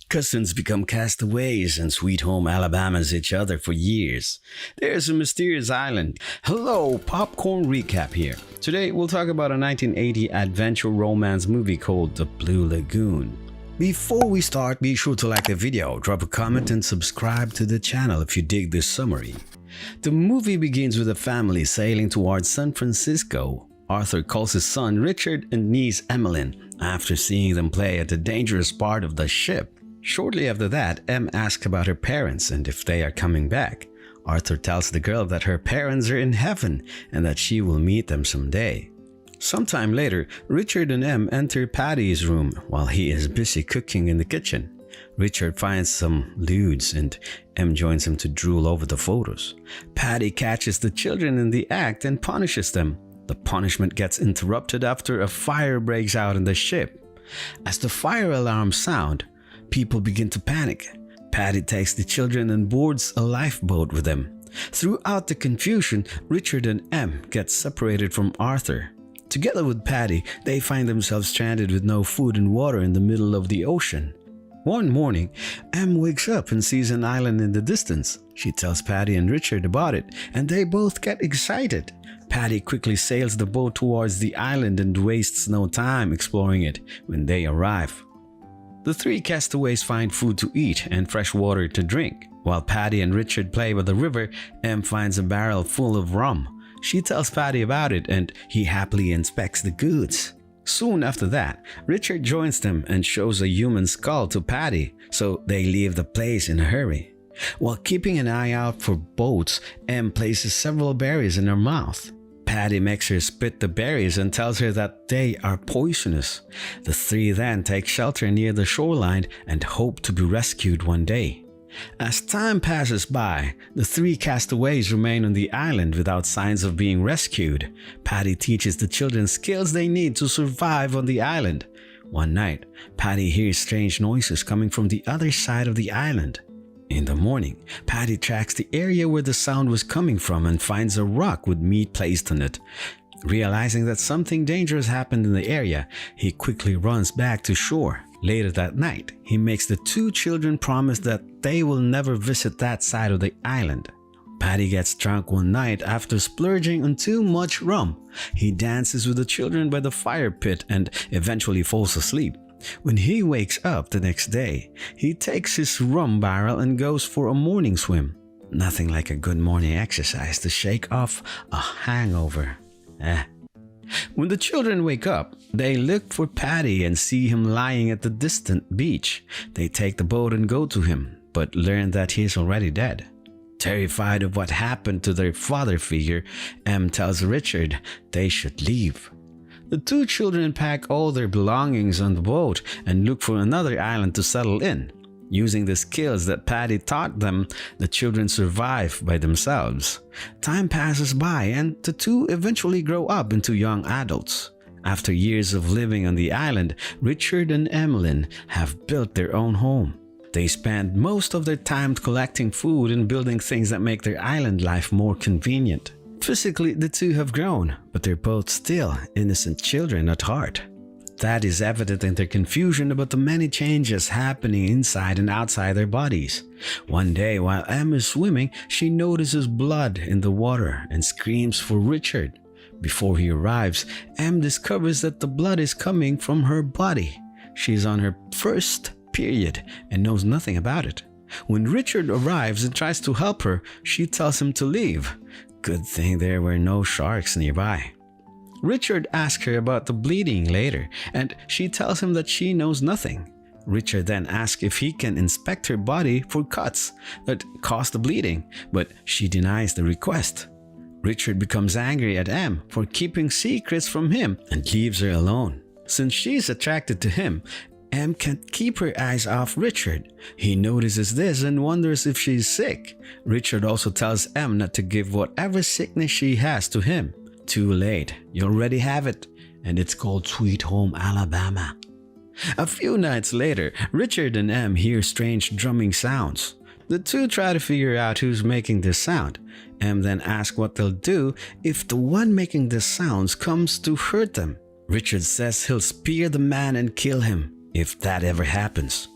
Cousins become castaways and Sweet Home Alabama's each other for years. There's a mysterious island. Hello, Popcorn Recap here. Today we'll talk about a 1980 adventure romance movie called The Blue Lagoon. Before we start, be sure to like the video, drop a comment and subscribe to the channel if you dig this summary. The movie begins with a family sailing towards San Francisco. Arthur calls his son Richard and niece Emmeline after seeing them play at the dangerous part of the ship. Shortly after that, Em asks about her parents and if they are coming back. Arthur tells the girl that her parents are in heaven and that she will meet them someday. Sometime later, Richard and Em enter Patty's room while he is busy cooking in the kitchen. Richard finds some lewds and Em joins him to drool over the photos. Patty catches the children in the act and punishes them. The punishment gets interrupted after a fire breaks out in the ship. As the fire alarms sound, people begin to panic. Patty takes the children and boards a lifeboat with them. Throughout the confusion, Richard and Em get separated from Arthur. Together with Patty, they find themselves stranded with no food and water in the middle of the ocean. One morning, Em wakes up and sees an island in the distance. She tells Patty and Richard about it, and they both get excited. Patty quickly sails the boat towards the island and wastes no time exploring it when they arrive. The three castaways find food to eat and fresh water to drink. While Patty and Richard play by the river, Em finds a barrel full of rum. She tells Patty about it and he happily inspects the goods. Soon after that, Richard joins them and shows a human skull to Patty, so they leave the place in a hurry. While keeping an eye out for boats, Em places several berries in her mouth. Patty makes her spit the berries and tells her that they are poisonous. The three then take shelter near the shoreline and hope to be rescued one day. As time passes by, the three castaways remain on the island without signs of being rescued. Patty teaches the children skills they need to survive on the island. One night, Patty hears strange noises coming from the other side of the island. In the morning, Patty tracks the area where the sound was coming from and finds a rock with meat placed on it. Realizing that something dangerous happened in the area, he quickly runs back to shore. Later that night, he makes the two children promise that they will never visit that side of the island. Patty gets drunk one night after splurging on too much rum. He dances with the children by the fire pit and eventually falls asleep. When he wakes up the next day, he takes his rum barrel and goes for a morning swim. Nothing like a good morning exercise to shake off a hangover. When the children wake up, they look for Patty and see him lying at the distant beach. They take the boat and go to him, but learn that he is already dead. Terrified of what happened to their father figure, Em tells Richard they should leave. The two children pack all their belongings on the boat and look for another island to settle in. Using the skills that Patty taught them, the children survive by themselves. Time passes by and the two eventually grow up into young adults. After years of living on the island, Richard and Emmeline have built their own home. They spend most of their time collecting food and building things that make their island life more convenient. Physically, the two have grown, but they're both still innocent children at heart. That is evident in their confusion about the many changes happening inside and outside their bodies. One day, while Em is swimming, she notices blood in the water and screams for Richard. Before he arrives, Em discovers that the blood is coming from her body. She is on her first period and knows nothing about it. When Richard arrives and tries to help her, she tells him to leave. Good thing there were no sharks nearby. Richard asks her about the bleeding later, and she tells him that she knows nothing. Richard then asks if he can inspect her body for cuts that caused the bleeding, but she denies the request. Richard becomes angry at Em for keeping secrets from him and leaves her alone. Since she's attracted to him, Em can't keep her eyes off Richard. He notices this and wonders if she's sick. Richard also tells Em not to give whatever sickness she has to him. Too late, you already have it, and it's called Sweet Home Alabama. A few nights later, Richard and Em hear strange drumming sounds. The two try to figure out who's making this sound. Em then asks what they'll do if the one making the sounds comes to hurt them. Richard says he'll spear the man and kill him if that ever happens.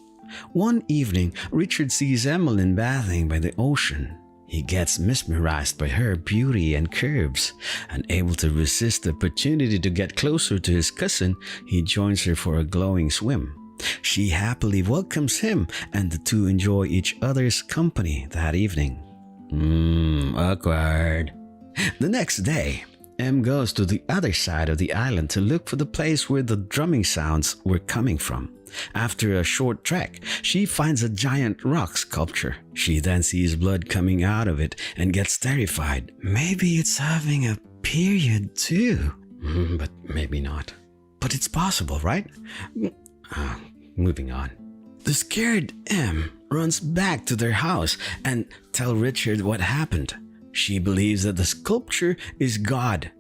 One evening, Richard sees Emmeline bathing by the ocean. He gets mesmerized by her beauty and curves. Unable to resist the opportunity to get closer to his cousin, he joins her for a glowing swim. She happily welcomes him, and the two enjoy each other's company that evening. Awkward. The next day, Em goes to the other side of the island to look for the place where the drumming sounds were coming from. After a short trek, she finds a giant rock sculpture. She then sees blood coming out of it and gets terrified. Maybe it's having a period too. But maybe not. But it's possible, right? Moving on. The scared Em runs back to their house and tells Richard what happened. She believes that the sculpture is God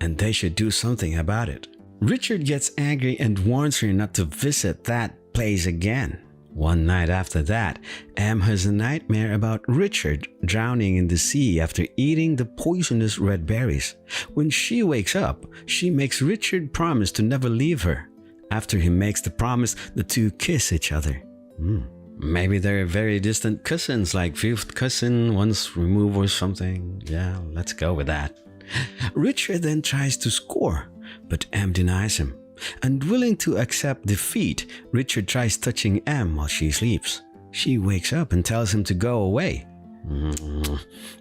and they should do something about it. Richard gets angry and warns her not to visit that place again. One night after that, Em has a nightmare about Richard drowning in the sea after eating the poisonous red berries. When she wakes up, she makes Richard promise to never leave her. After he makes the promise, the two kiss each other. Maybe they're very distant cousins, like fifth cousin once removed or something. Yeah, let's go with that. Richard then tries to score, but Em denies him. Unwilling to accept defeat, Richard tries touching Em while she sleeps. She wakes up and tells him to go away.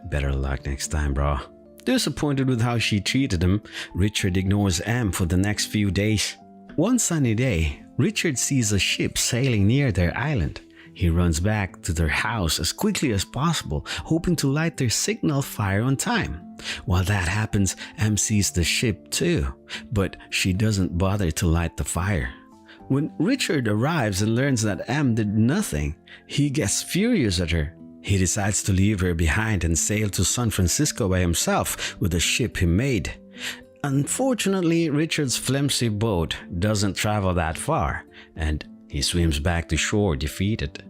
Better luck next time, bro. Disappointed with how she treated him, Richard ignores Em for the next few days. One sunny day, Richard sees a ship sailing near their island. He runs back to their house as quickly as possible, hoping to light their signal fire on time. While that happens, Em sees the ship too, but she doesn't bother to light the fire. When Richard arrives and learns that Em did nothing, he gets furious at her. He decides to leave her behind and sail to San Francisco by himself with the ship he made. Unfortunately, Richard's flimsy boat doesn't travel that far, and he swims back to shore defeated.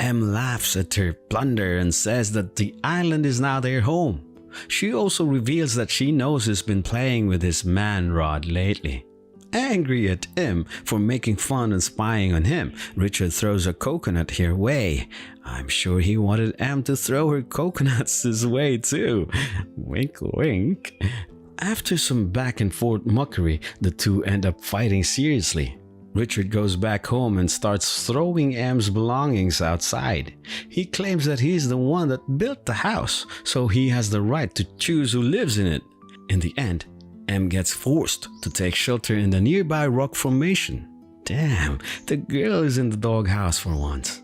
Em laughs at her blunder and says that the island is now their home. She also reveals that she knows he's been playing with his man rod lately. Angry at Em for making fun and spying on him, Richard throws a coconut her way. I'm sure he wanted Em to throw her coconuts his way too. Wink wink. After some back and forth mockery, the two end up fighting seriously. Richard goes back home and starts throwing Em's belongings outside. He claims that he's the one that built the house, so he has the right to choose who lives in it. In the end, Em gets forced to take shelter in the nearby rock formation. Damn, the girl is in the doghouse for once.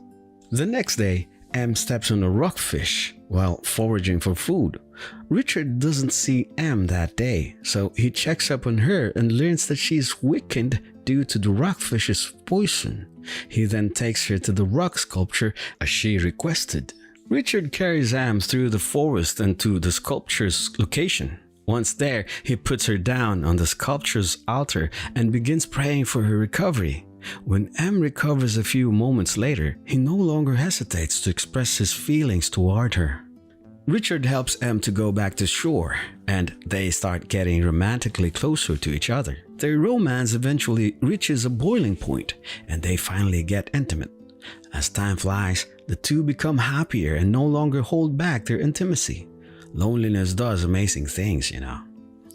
The next day, Em steps on a rockfish while foraging for food. Richard doesn't see Em that day, so he checks up on her and learns that she's weakened due to the rockfish's poison. He then takes her to the rock sculpture as she requested. Richard carries Em through the forest and to the sculpture's location. Once there, he puts her down on the sculpture's altar and begins praying for her recovery. When Em recovers a few moments later, he no longer hesitates to express his feelings toward her. Richard helps Em to go back to shore, and they start getting romantically closer to each other. Their romance eventually reaches a boiling point, and they finally get intimate. As time flies, the two become happier and no longer hold back their intimacy. Loneliness does amazing things, you know.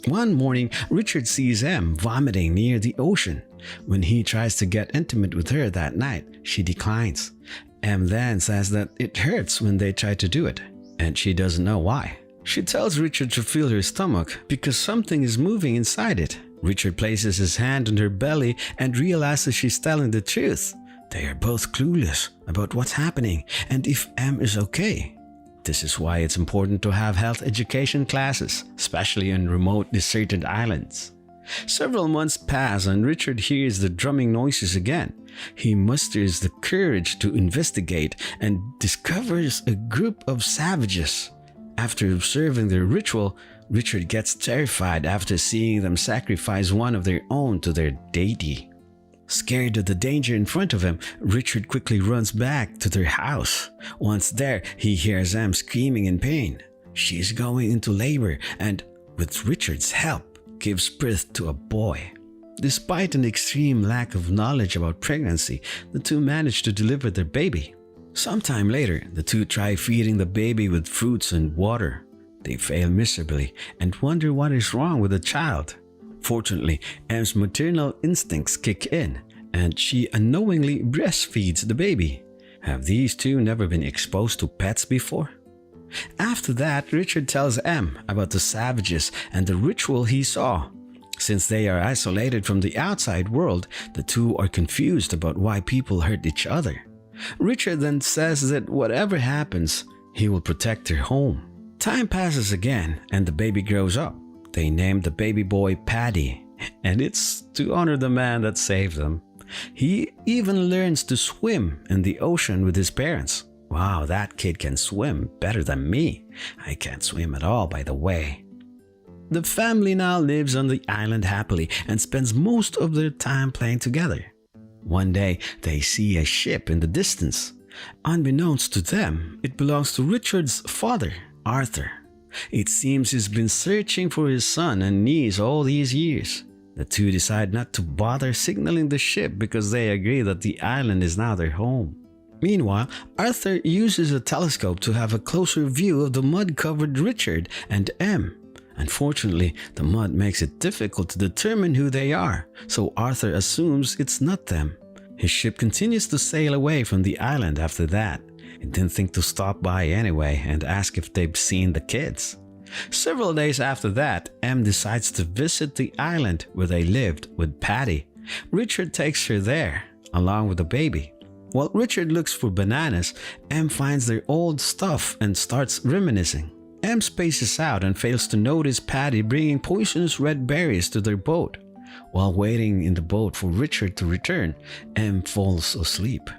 One morning, Richard sees Em vomiting near the ocean. When he tries to get intimate with her that night, she declines. Em then says that it hurts when they try to do it, and she doesn't know why. She tells Richard to feel her stomach because something is moving inside it. Richard places his hand on her belly and realizes she's telling the truth. They are both clueless about what's happening and if Em is okay. This is why it's important to have health education classes, especially on remote, deserted islands. Several months pass and Richard hears the drumming noises again. He musters the courage to investigate and discovers a group of savages. After observing their ritual, Richard gets terrified after seeing them sacrifice one of their own to their deity. Scared of the danger in front of him, Richard quickly runs back to their house. Once there, he hears Em screaming in pain. She's going into labor and, with Richard's help, gives birth to a boy. Despite an extreme lack of knowledge about pregnancy, the two manage to deliver their baby. Sometime later, the two try feeding the baby with fruits and water. They fail miserably and wonder what is wrong with the child. Fortunately, M's maternal instincts kick in, and she unknowingly breastfeeds the baby. Have these two never been exposed to pets before? After that, Richard tells M about the savages and the ritual he saw. Since they are isolated from the outside world, the two are confused about why people hurt each other. Richard then says that whatever happens, he will protect their home. Time passes again and the baby grows up. They named the baby boy Paddy, and it's to honor the man that saved them. He even learns to swim in the ocean with his parents. Wow, that kid can swim better than me. I can't swim at all, by the way. The family now lives on the island happily and spends most of their time playing together. One day, they see a ship in the distance. Unbeknownst to them, it belongs to Richard's father, Arthur. It seems he's been searching for his son and niece all these years. The two decide not to bother signaling the ship because they agree that the island is now their home. Meanwhile, Arthur uses a telescope to have a closer view of the mud-covered Richard and M. Unfortunately, the mud makes it difficult to determine who they are, so Arthur assumes it's not them. His ship continues to sail away from the island after that. He didn't think to stop by anyway and ask if they've seen the kids. Several days after that, M decides to visit the island where they lived with Patty. Richard takes her there, along with the baby. While Richard looks for bananas, M finds their old stuff and starts reminiscing. M spaces out and fails to notice Patty bringing poisonous red berries to their boat. While waiting in the boat for Richard to return, M falls asleep.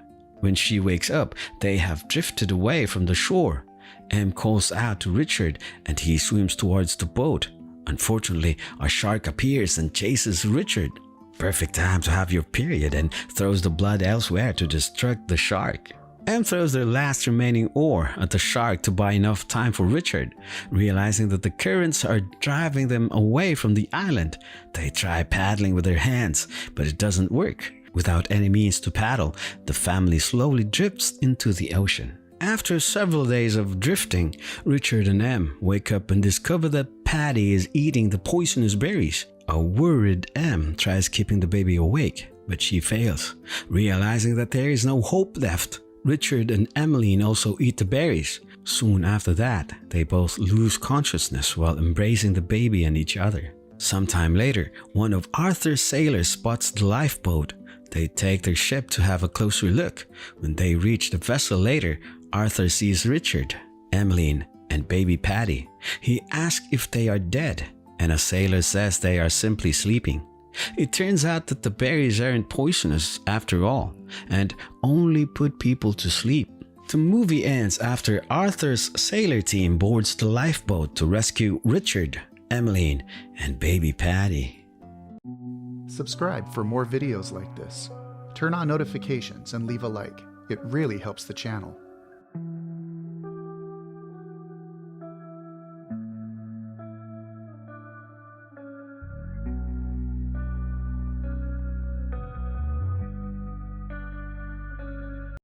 When she wakes up, they have drifted away from the shore. M calls out to Richard and he swims towards the boat. Unfortunately, a shark appears and chases Richard. Perfect time to have your period and throws the blood elsewhere to distract the shark. M throws their last remaining oar at the shark to buy enough time for Richard. Realizing that the currents are driving them away from the island, they try paddling with their hands, but it doesn't work. Without any means to paddle, the family slowly drifts into the ocean. After several days of drifting, Richard and M wake up and discover that Patty is eating the poisonous berries. A worried M tries keeping the baby awake, but she fails. Realizing that there is no hope left, Richard and Emmeline also eat the berries. Soon after that, they both lose consciousness while embracing the baby and each other. Sometime later, one of Arthur's sailors spots the lifeboat. They take their ship to have a closer look. When they reach the vessel later, Arthur sees Richard, Emmeline, and baby Patty. He asks if they are dead, and a sailor says they are simply sleeping. It turns out that the berries aren't poisonous after all, and only put people to sleep. The movie ends after Arthur's sailor team boards the lifeboat to rescue Richard, Emmeline, and baby Patty. Subscribe for more videos like this. Turn on notifications and leave a like. It really helps the channel.